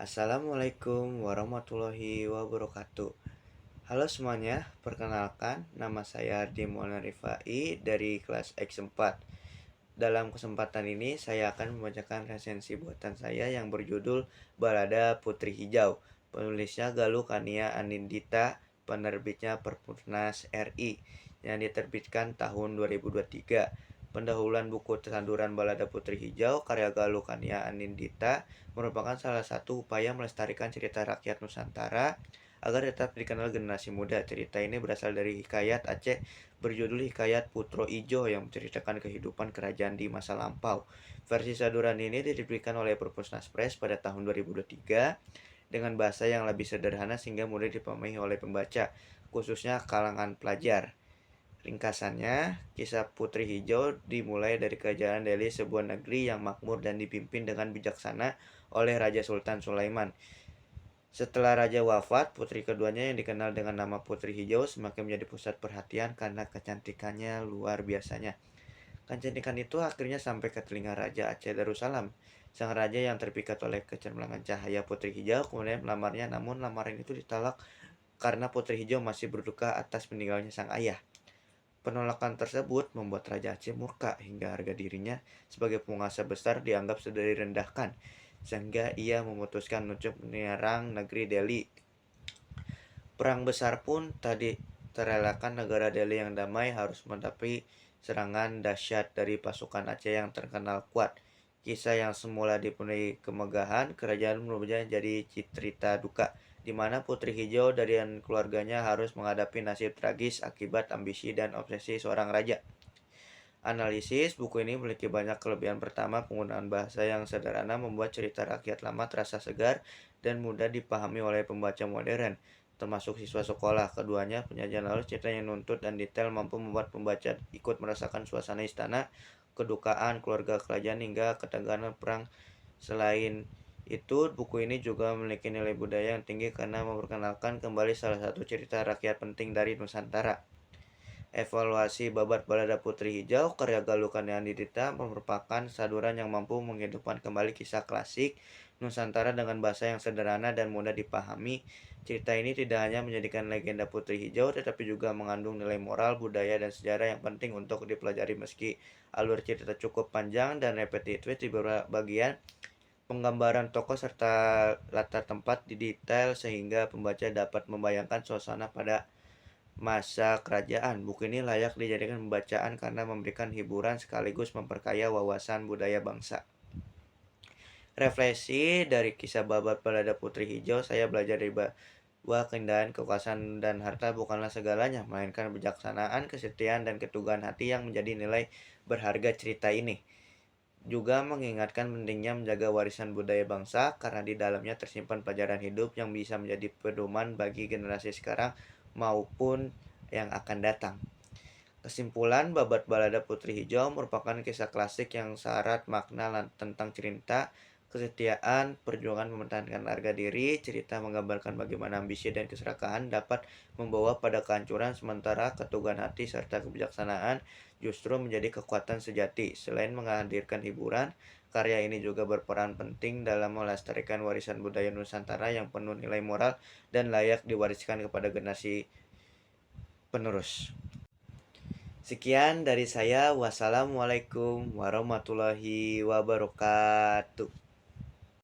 Assalamualaikum warahmatullahi wabarakatuh. Halo semuanya, perkenalkan nama saya Ardi Maulana Rifai dari kelas X4. Dalam kesempatan ini saya akan membacakan resensi buatan saya yang berjudul Balada Putri Hijau. Penulisnya Galuh Kania Anindita, penerbitnya Perpusnas RI yang diterbitkan tahun 2023. Pendahuluan buku Tanduran Balada Putri Hijau karya Galuh Kania Anindita merupakan salah satu upaya melestarikan cerita rakyat Nusantara agar tetap dikenal generasi muda. Cerita ini berasal dari hikayat Aceh berjudul Hikayat Putro Ijo yang menceritakan kehidupan kerajaan di masa lampau. Versi saduran ini diterbitkan oleh Perpusnas Press pada tahun 2023 dengan bahasa yang lebih sederhana sehingga mudah dipahami oleh pembaca, khususnya kalangan pelajar. Ringkasannya, kisah Putri Hijau dimulai dari kerajaan Delhi, sebuah negeri yang makmur dan dipimpin dengan bijaksana oleh Raja Sultan Sulaiman. Setelah raja wafat, putri keduanya yang dikenal dengan nama Putri Hijau semakin menjadi pusat perhatian karena kecantikannya luar biasanya. Kecantikan itu akhirnya sampai ke telinga Raja Aceh Darussalam. Sang raja yang terpikat oleh kecermangan cahaya Putri Hijau kemudian melamarnya, namun lamaran itu ditolak karena Putri Hijau masih berduka atas meninggalnya sang ayah. Penolakan tersebut membuat Raja Aceh murka hingga harga dirinya sebagai penguasa besar dianggap sudah direndahkan, sehingga ia memutuskan untuk menyerang negeri Delhi. Perang besar pun tadi terelakkan. Negara Delhi yang damai harus menghadapi serangan dahsyat dari pasukan Aceh yang terkenal kuat. Kisah yang semula dipenuhi kemegahan, kerajaan berubah jadi cerita duka, di mana Putri Hijau dan keluarganya harus menghadapi nasib tragis akibat ambisi dan obsesi seorang raja. Analisis buku ini memiliki banyak kelebihan. Pertama, penggunaan bahasa yang sederhana membuat cerita rakyat lama terasa segar dan mudah dipahami oleh pembaca modern, termasuk siswa sekolah. Keduanya, penyajian halus, cerita yang nuntut dan detail mampu membuat pembaca ikut merasakan suasana istana, kedukaan keluarga kerajaan hingga ketegangan perang. Selain itu, buku ini juga memiliki nilai budaya yang tinggi karena memperkenalkan kembali salah satu cerita rakyat penting dari Nusantara. Evaluasi Babat Balada Putri Hijau karya Galuh Kania Anindita merupakan saduran yang mampu menghidupkan kembali kisah klasik Nusantara dengan bahasa yang sederhana dan mudah dipahami. Cerita ini tidak hanya menjadikan legenda Putri Hijau, tetapi juga mengandung nilai moral, budaya, dan sejarah yang penting untuk dipelajari. Meski alur cerita cukup panjang dan repetitif di beberapa bagian, penggambaran tokoh serta latar tempat didetail sehingga pembaca dapat membayangkan suasana pada masa kerajaan. Buku ini layak dijadikan pembacaan karena memberikan hiburan sekaligus memperkaya wawasan budaya bangsa. Refleksi dari kisah Babat Balada Putri Hijau, saya belajar dari bahwa keindahan, kekuasaan, dan harta bukanlah segalanya, melainkan kebijaksanaan, kesetiaan, dan keteguhan hati yang menjadi nilai berharga cerita ini. Juga mengingatkan pentingnya menjaga warisan budaya bangsa karena di dalamnya tersimpan pelajaran hidup yang bisa menjadi pedoman bagi generasi sekarang maupun yang akan datang. Kesimpulan, Babat Balada Putri Hijau merupakan kisah klasik yang syarat makna tentang cinta, kesetiaan, perjuangan mempertahankan harga diri. Cerita menggambarkan bagaimana ambisi dan keserakahan dapat membawa pada kehancuran, sementara keteguhan hati serta kebijaksanaan justru menjadi kekuatan sejati. Selain menghadirkan hiburan, karya ini juga berperan penting dalam melestarikan warisan budaya Nusantara yang penuh nilai moral dan layak diwariskan kepada generasi penerus. Sekian dari saya. Wassalamualaikum warahmatullahi wabarakatuh.